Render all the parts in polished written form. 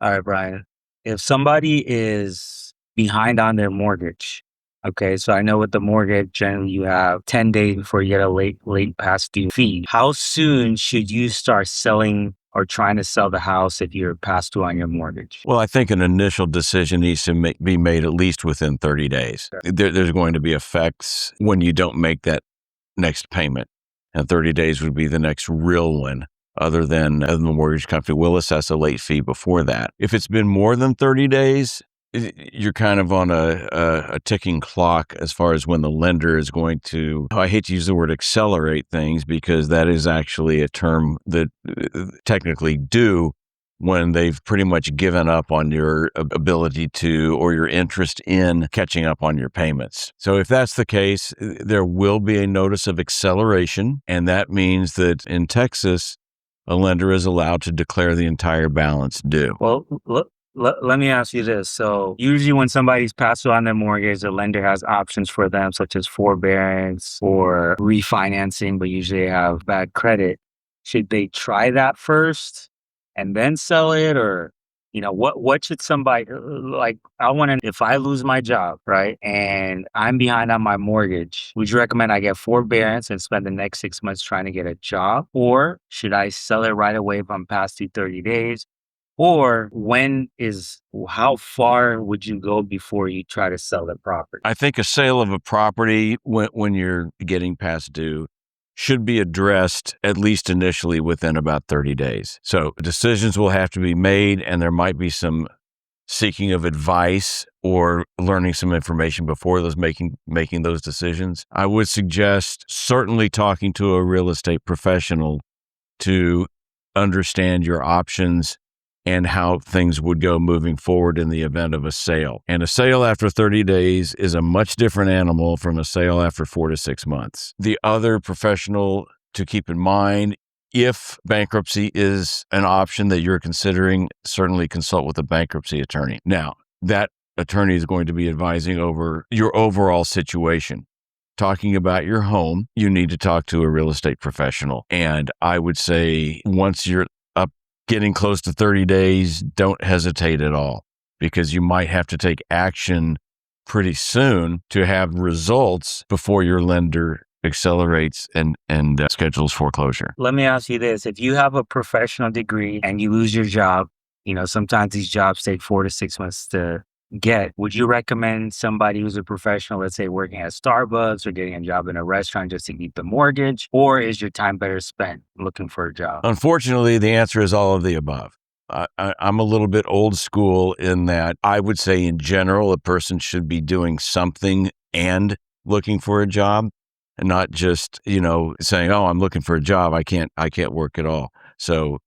All right, Brian. If somebody is behind on their mortgage, okay, so I know with the mortgage, generally you have 10 days before you get a late past due fee. How soon should you start selling or trying to sell the house if you're past due on your mortgage? Well, I think an initial decision needs to be made at least within 30 days. Okay. There's going to be effects when you don't make that next payment. And 30 days would be the next real one, other than the mortgage company will assess a late fee before that. If it's been more than 30 days, you're kind of on a ticking clock as far as when the lender is going to, I hate to use the word accelerate things because that is actually a term that technically do when they've pretty much given up on your ability to, or your interest in catching up on your payments. So if that's the case, there will be a notice of acceleration. And that means that in Texas, a lender is allowed to declare the entire balance due. Well, let me ask you this. So usually when somebody's passed on their mortgage, the lender has options for them, such as forbearance or refinancing, but usually they have bad credit. Should they try that first and then sell it? Or, what should somebody like? I want to, if I lose my job, right, and I'm behind on my mortgage, would you recommend I get forbearance and spend the next 6 months trying to get a job? Or should I sell it right away if I'm past due 30 days? Or how far would you go before you try to sell the property? I think a sale of a property when you're getting past due should be addressed at least initially within about 30 days. So decisions will have to be made, and there might be some seeking of advice or learning some information before making those decisions. I would suggest certainly talking to a real estate professional to understand your options and how things would go moving forward in the event of a sale. And a sale after 30 days is a much different animal from a sale after 4 to 6 months. The other professional to keep in mind, if bankruptcy is an option that you're considering, certainly consult with a bankruptcy attorney. Now, that attorney is going to be advising over your overall situation. Talking about your home, you need to talk to a real estate professional. And I would say once you're getting close to 30 days, don't hesitate at all, because you might have to take action pretty soon to have results before your lender accelerates and schedules foreclosure. Let me ask you this. If you have a professional degree and you lose your job, sometimes these jobs take 4 to 6 months to get. Would you recommend somebody who's a professional, let's say working at Starbucks or getting a job in a restaurant just to keep the mortgage? Or is your time better spent looking for a job? Unfortunately, the answer is all of the above. I'm a little bit old school in that I would say in general, a person should be doing something and looking for a job, and not just, saying, oh, I'm looking for a job. I can't work at all. So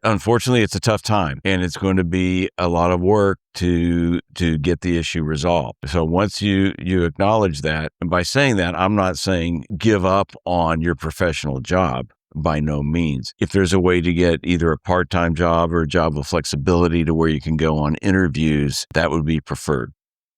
unfortunately, it's a tough time, and it's going to be a lot of work to get the issue resolved. So once you acknowledge that, and by saying that, I'm not saying give up on your professional job. By no means. If there's a way to get either a part-time job or a job with flexibility to where you can go on interviews, that would be preferred.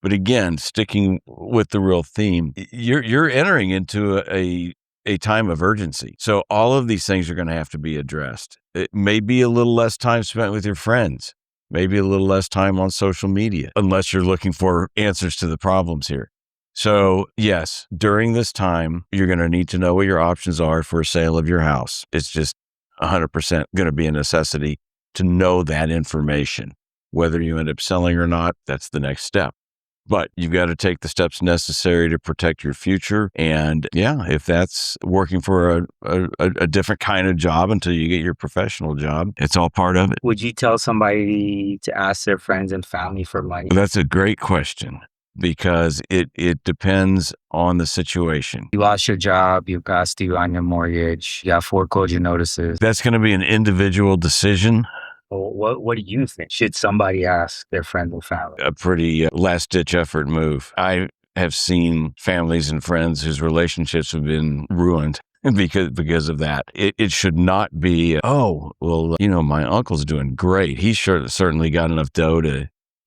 But again, sticking with the real theme, you're entering into a time of urgency. So all of these things are going to have to be addressed. It may be a little less time spent with your friends, maybe a little less time on social media, unless you're looking for answers to the problems here. So yes, during this time, you're going to need to know what your options are for a sale of your house. It's just 100% going to be a necessity to know that information. Whether you end up selling or not, that's the next step. But you've got to take the steps necessary to protect your future. And yeah, if that's working for a different kind of job until you get your professional job, it's all part of it. Would you tell somebody to ask their friends and family for money? That's a great question, because it depends on the situation. You lost your job, you passed due on your mortgage, you got foreclosure notices. That's going to be an individual decision. What do you think? Should somebody ask their friends and family? A pretty last-ditch effort move. I have seen families and friends whose relationships have been ruined because of that. It should not be, my uncle's doing great. He's certainly got enough dough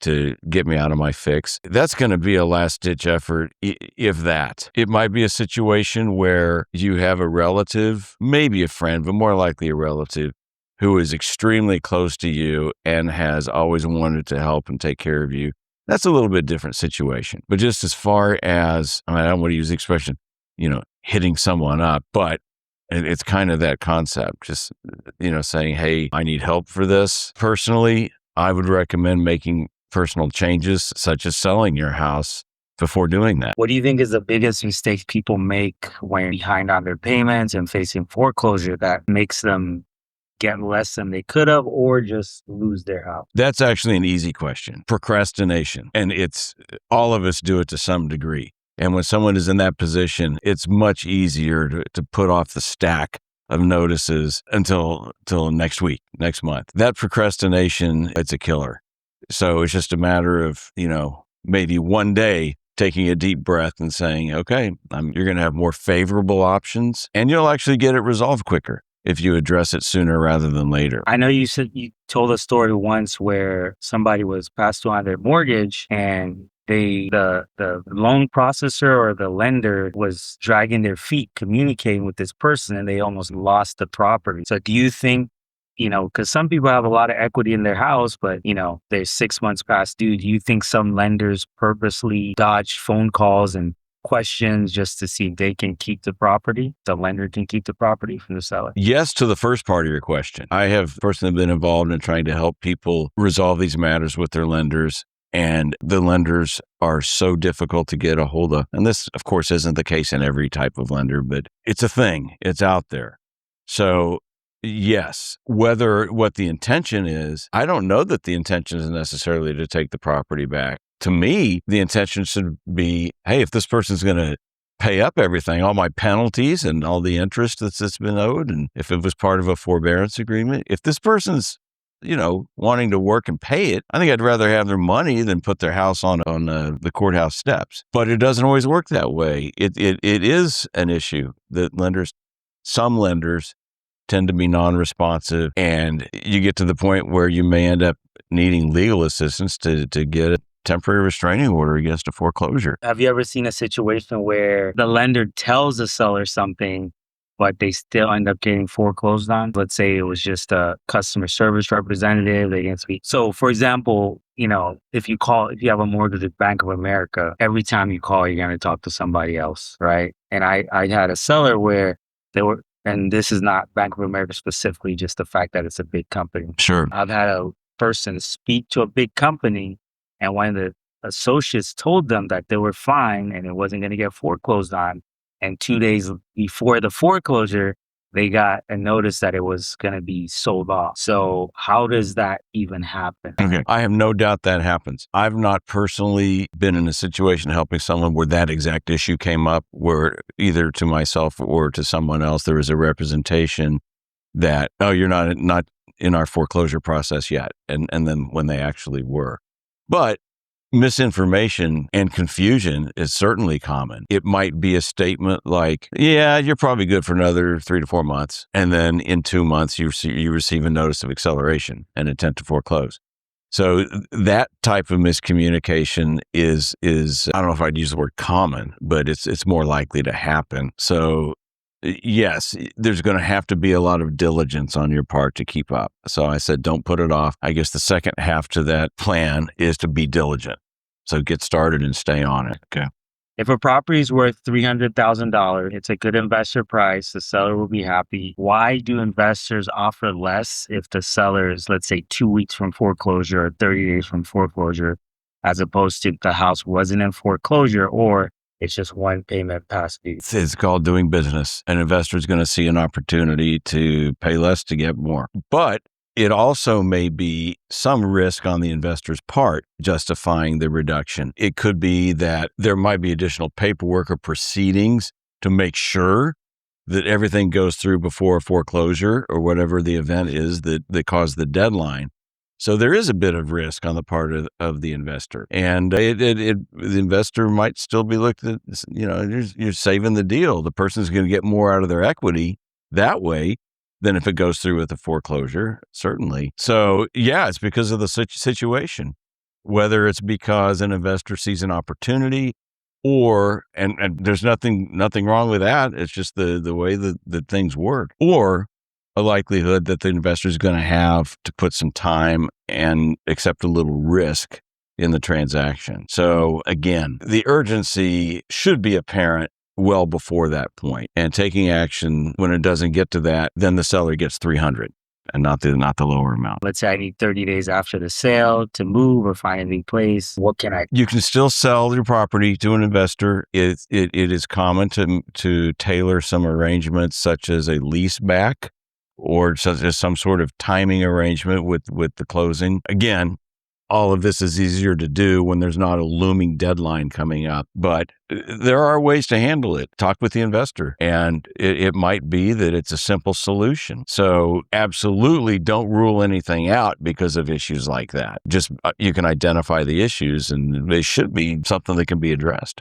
to get me out of my fix. That's going to be a last-ditch effort, if that. It might be a situation where you have a relative, maybe a friend, but more likely a relative, who is extremely close to you and has always wanted to help and take care of you, that's a little bit different situation. But just as far as, I don't want to use the expression, hitting someone up, but it's kind of that concept, just, saying, hey, I need help for this. Personally, I would recommend making personal changes, such as selling your house before doing that. What do you think is the biggest mistake people make when behind on their payments and facing foreclosure that makes them get less than they could have or just lose their house? That's actually an easy question. Procrastination. And all of us do it to some degree. And when someone is in that position, it's much easier to put off the stack of notices until next week, next month. That procrastination, it's a killer. So it's just a matter of, maybe one day taking a deep breath and saying, okay, you're going to have more favorable options and you'll actually get it resolved quicker if you address it sooner rather than later. I know you said you told a story once where somebody was passed on their mortgage and the loan processor or the lender was dragging their feet communicating with this person and they almost lost the property. So do you think, because some people have a lot of equity in their house, but, they're 6 months past due. Do you think some lenders purposely dodge phone calls and questions just to see if they can keep the property, the lender can keep the property from the seller? Yes to the first part of your question. I have personally been involved in trying to help people resolve these matters with their lenders. And the lenders are so difficult to get a hold of. And this, of course, isn't the case in every type of lender, but it's a thing. It's out there. So yes, whether what the intention is, I don't know that the intention is necessarily to take the property back. To me, the intention should be, hey, if this person's going to pay up everything, all my penalties and all the interest that's been owed, and if it was part of a forbearance agreement, if this person's wanting to work and pay it, I think I'd rather have their money than put their house on the courthouse steps. But it doesn't always work that way. It is an issue that some lenders tend to be non-responsive, and you get to the point where you may end up needing legal assistance to get a temporary restraining order against a foreclosure. Have you ever seen a situation where the lender tells the seller something but they still end up getting foreclosed on? Let's say it was just a customer service representative. They didn't speak. So for example, if you have a mortgage at Bank of America, every time you call, you're going to talk to somebody else, right? And I had a seller where and this is not Bank of America specifically, just the fact that it's a big company. Sure. I've had a person speak to a big company and one of the associates told them that they were fine and it wasn't going to get foreclosed on. And 2 days before the foreclosure, they got a notice that it was going to be sold off. So how does that even happen? Okay. I have no doubt that happens. I've not personally been in a situation helping someone where that exact issue came up, where either to myself or to someone else, there was a representation that, oh, you're not in our foreclosure process yet. And then when they actually were. But misinformation and confusion is certainly common. It might be a statement like, yeah, you're probably good for another 3 to 4 months. And then in 2 months, you receive a notice of acceleration and intent to foreclose. So that type of miscommunication is I don't know if I'd use the word common, but it's more likely to happen. So yes, there's going to have to be a lot of diligence on your part to keep up. So I said, don't put it off. I guess the second half to that plan is to be diligent. So get started and stay on it. Okay. If a property is worth $300,000, it's a good investor price. The seller will be happy. Why do investors offer less if the seller is, let's say, 2 weeks from foreclosure or 30 days from foreclosure, as opposed to the house wasn't in foreclosure or it's just one payment past due? It's called doing business. An investor is going to see an opportunity to pay less to get more. But it also may be some risk on the investor's part justifying the reduction. It could be that there might be additional paperwork or proceedings to make sure that everything goes through before a foreclosure or whatever the event is that caused the deadline. So there is a bit of risk on the part of the investor. And the investor might still be looked at, you're saving the deal. The person's going to get more out of their equity that way than if it goes through with a foreclosure, certainly. So yeah, it's because of the situation, whether it's because an investor sees an opportunity or, and there's nothing wrong with that. It's just the way that things work. Or a likelihood that the investor is going to have to put some time and accept a little risk in the transaction. So again, the urgency should be apparent well before that point, and taking action when it doesn't get to that, then the seller gets 300 and not the lower amount. Let's say I need 30 days after the sale to move or find a new place. What can I? You can still sell your property to an investor. It is common to tailor some arrangements such as a lease back or such as some sort of timing arrangement with the closing. Again, all of this is easier to do when there's not a looming deadline coming up, but there are ways to handle it. Talk with the investor, and it might be that it's a simple solution. So absolutely don't rule anything out because of issues like that. Just you can identify the issues, and they should be something that can be addressed.